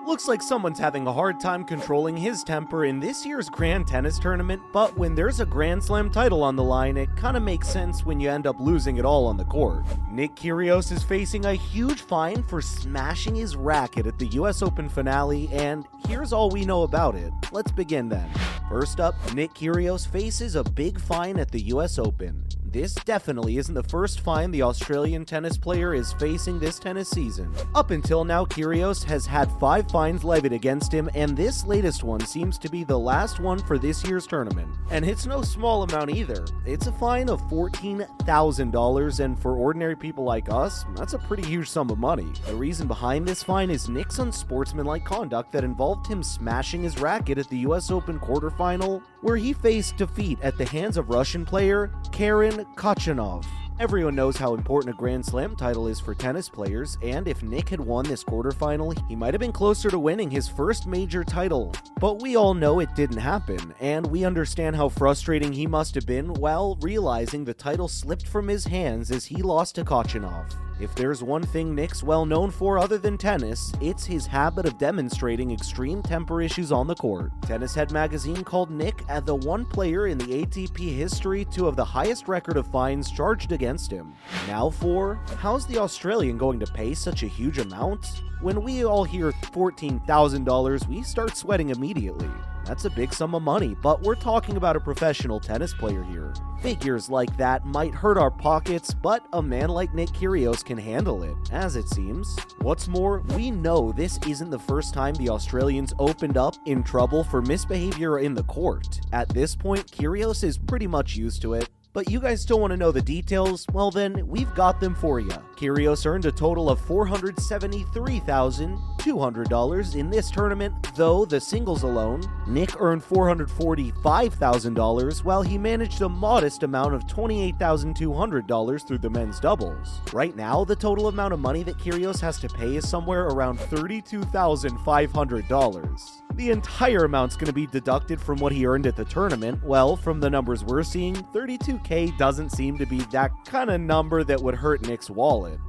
Looks like someone's having a hard time controlling his temper in this year's Grand Tennis Tournament, but when there's a Grand Slam title on the line, it kinda makes sense when you end up losing it all on the court. Nick Kyrgios is facing a huge fine for smashing his racket at the US Open finale, and here's all we know about it. Let's begin then. First up, Nick Kyrgios faces a big fine at the US Open. This definitely isn't the first fine the Australian tennis player is facing this tennis season. Up until now, Krygios has had 5 fines levied against him, and this latest one seems to be the last one for this year's tournament. And it's no small amount either. It's a fine of $14,000, and for ordinary people like us, that's a pretty huge sum of money. The reason behind this fine is Nick's unsportsmanlike conduct that involved him smashing his racket at the US Open quarterfinal, where he faced defeat at the hands of Russian player Karen Khachanov. Everyone knows how important a Grand Slam title is for tennis players, and if Nick had won this quarterfinal, he might have been closer to winning his first major title. But we all know it didn't happen, and we understand how frustrating he must have been while realizing the title slipped from his hands as he lost to Khachanov. If there's one thing Nick's well known for other than tennis, it's his habit of demonstrating extreme temper issues on the court. Tennis Head magazine called Nick as the one player in the ATP history to have the highest record of fines charged against him. Now for, how's the Australian going to pay such a huge amount? When we all hear $14,000, we start sweating immediately. That's a big sum of money, but we're talking about a professional tennis player here. Figures like that might hurt our pockets, but a man like Nick Kyrgios can handle it, as it seems. What's more, we know this isn't the first time the Australians opened up in trouble for misbehavior in the court. At this point, Kyrgios is pretty much used to it. But you guys still want to know the details? Well then, we've got them for you. Kyrgios earned a total of $473,200 in this tournament, though the singles alone, Nick earned $445,000, while he managed a modest amount of $28,200 through the men's doubles. Right now, the total amount of money that Kyrgios has to pay is somewhere around $32,500. The entire amount's going to be deducted from what he earned at the tournament. Well, from the numbers we're seeing, $32K doesn't seem to be that kind of number that would hurt Nick's wallet.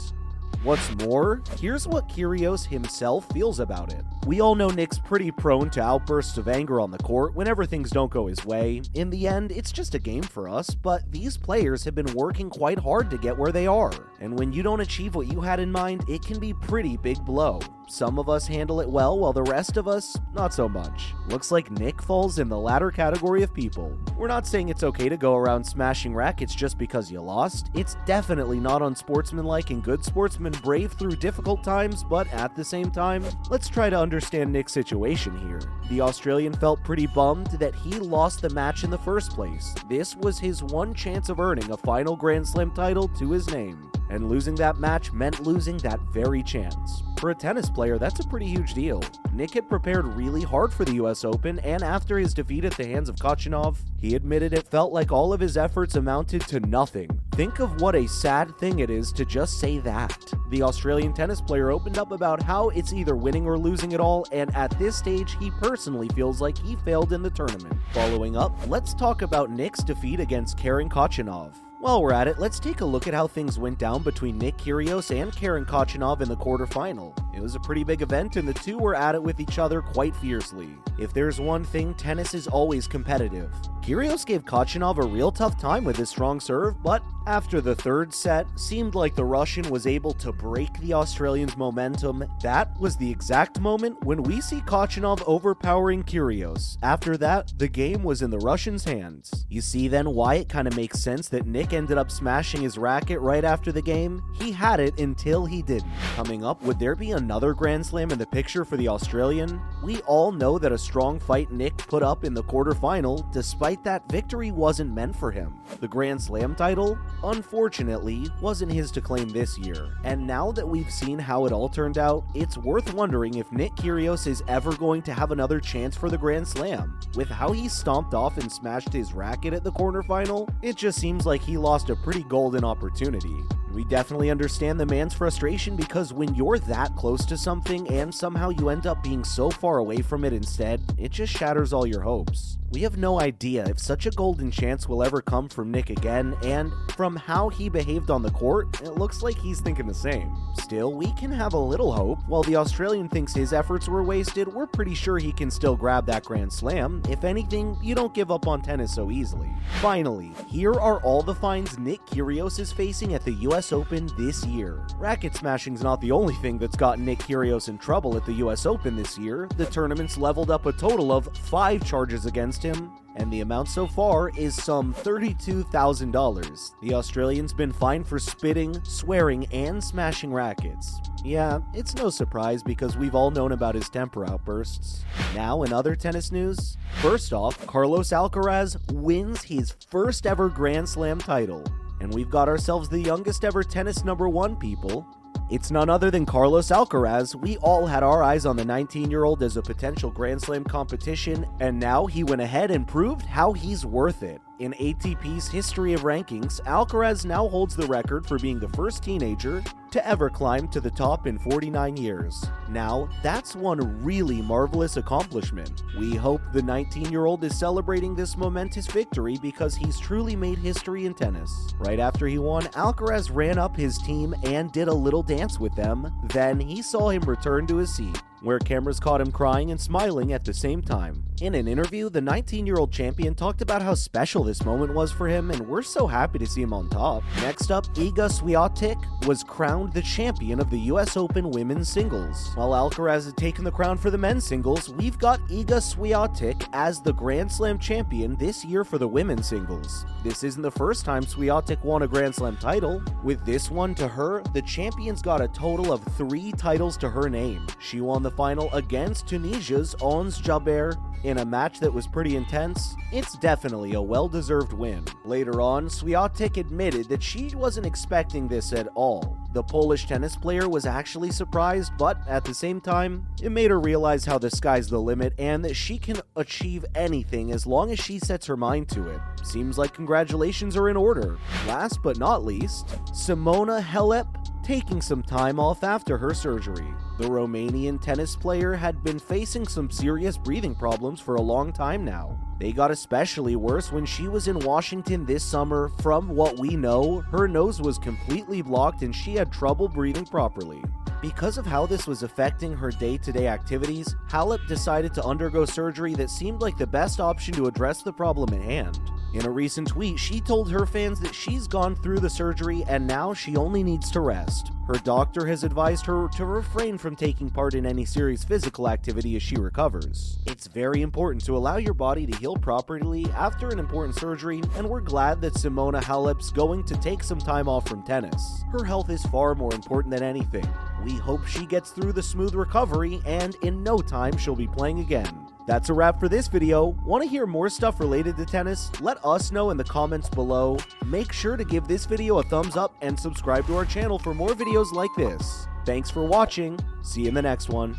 What's more, here's what Kyrgios himself feels about it. We all know Nick's pretty prone to outbursts of anger on the court whenever things don't go his way. In the end, it's just a game for us, but these players have been working quite hard to get where they are. And when you don't achieve what you had in mind, it can be pretty big blow. Some of us handle it well, while the rest of us, not so much. Looks like Nick falls in the latter category of people. We're not saying it's okay to go around smashing rackets just because you lost. It's definitely not unsportsmanlike, and good sportsmen brave through difficult times, but at the same time, let's try to understand Nick's situation here. The Australian felt pretty bummed that he lost the match in the first place. This was his one chance of earning a final Grand Slam title to his name, and losing that match meant losing that very chance. For a tennis player, that's a pretty huge deal. Nick had prepared really hard for the US Open, and after his defeat at the hands of Khachanov, he admitted it felt like all of his efforts amounted to nothing. Think of what a sad thing it is to just say that. The Australian tennis player opened up about how it's either winning or losing it all, and at this stage, he personally feels like he failed in the tournament. Following up, let's talk about Nick's defeat against Karen Khachanov. While we're at it, let's take a look at how things went down between Nick Kyrgios and Karen Khachanov in the quarterfinal. It was a pretty big event, and the two were at it with each other quite fiercely. If there's one thing, tennis is always competitive. Kyrgios gave Khachanov a real tough time with his strong serve, but after the third set, seemed like the Russian was able to break the Australian's momentum. That was the exact moment when we see Khachanov overpowering Kyrgios. After that, the game was in the Russian's hands. You see then why it kind of makes sense that Nick ended up smashing his racket right after the game. He had it until he didn't. Coming up, would there be another Grand Slam in the picture for the Australian? We all know that a strong fight Nick put up in the quarterfinal. Despite that, victory wasn't meant for him. The Grand Slam title, unfortunately, wasn't his to claim this year. And now that we've seen how it all turned out, it's worth wondering if Nick Kyrgios is ever going to have another chance for the Grand Slam. With how he stomped off and smashed his racket at the quarterfinal, it just seems like he lost a pretty golden opportunity. We definitely understand the man's frustration, because when you're that close to something and somehow you end up being so far away from it instead, it just shatters all your hopes. We have no idea if such a golden chance will ever come from Nick again, and from how he behaved on the court, it looks like he's thinking the same. Still, we can have a little hope. While the Australian thinks his efforts were wasted, we're pretty sure he can still grab that Grand Slam. If anything, you don't give up on tennis so easily. Finally, here are all the fines Nick Kyrgios is facing at the US Open this year. Racket smashing's not the only thing that's gotten Nick Kyrgios in trouble at the US Open this year. The tournament's leveled up a total of 5 charges against him, and the amount so far is some $32,000. The Australian's been fined for spitting, swearing, and smashing rackets. Yeah, it's no surprise because we've all known about his temper outbursts. Now, in other tennis news, first off, Carlos Alcaraz wins his first ever Grand Slam title. And we've got ourselves the youngest ever tennis #1, people. It's none other than Carlos Alcaraz. We all had our eyes on the 19-year-old as a potential Grand Slam competition, and now he went ahead and proved how he's worth it. In ATP's history of rankings, Alcaraz now holds the record for being the first teenager to ever climb to the top in 49 years. Now, that's one really marvelous accomplishment. We hope the 19-year-old is celebrating this momentous victory because he's truly made history in tennis. Right after he won, Alcaraz ran up his team and did a little dance with them. Then he saw him return to his seat, where cameras caught him crying and smiling at the same time. In an interview, the 19-year-old champion talked about how special this moment was for him, and we're so happy to see him on top. Next up, Iga Swiatek was crowned the champion of the US Open women's singles. While Alcaraz had taken the crown for the men's singles, we've got Iga Swiatek as the Grand Slam champion this year for the women's singles. This isn't the first time Swiatek won a Grand Slam title. With this one to her, the champion's got a total of 3 titles to her name. She won the final against Tunisia's Ons Jabeur in a match that was pretty intense. It's definitely a well-deserved win. Later on, Swiatek admitted that she wasn't expecting this at all. The Polish tennis player was actually surprised, but at the same time, it made her realize how the sky's the limit and that she can achieve anything as long as she sets her mind to it. Seems like congratulations are in order. Last but not least, Simona Halep taking some time off after her surgery. The Romanian tennis player had been facing some serious breathing problems for a long time now. They got especially worse when she was in Washington this summer. From what we know, her nose was completely blocked and she had trouble breathing properly. Because of how this was affecting her day-to-day activities, Halep decided to undergo surgery that seemed like the best option to address the problem at hand. In a recent tweet, she told her fans that she's gone through the surgery and now she only needs to rest. Her doctor has advised her to refrain from taking part in any serious physical activity as she recovers. It's very important to allow your body to heal properly after an important surgery, and we're glad that Simona Halep's going to take some time off from tennis. Her health is far more important than anything. We hope she gets through the smooth recovery, and in no time she'll be playing again. That's a wrap for this video. Want to hear more stuff related to tennis? Let us know in the comments below. Make sure to give this video a thumbs up and subscribe to our channel for more videos like this. Thanks for watching. See you in the next one.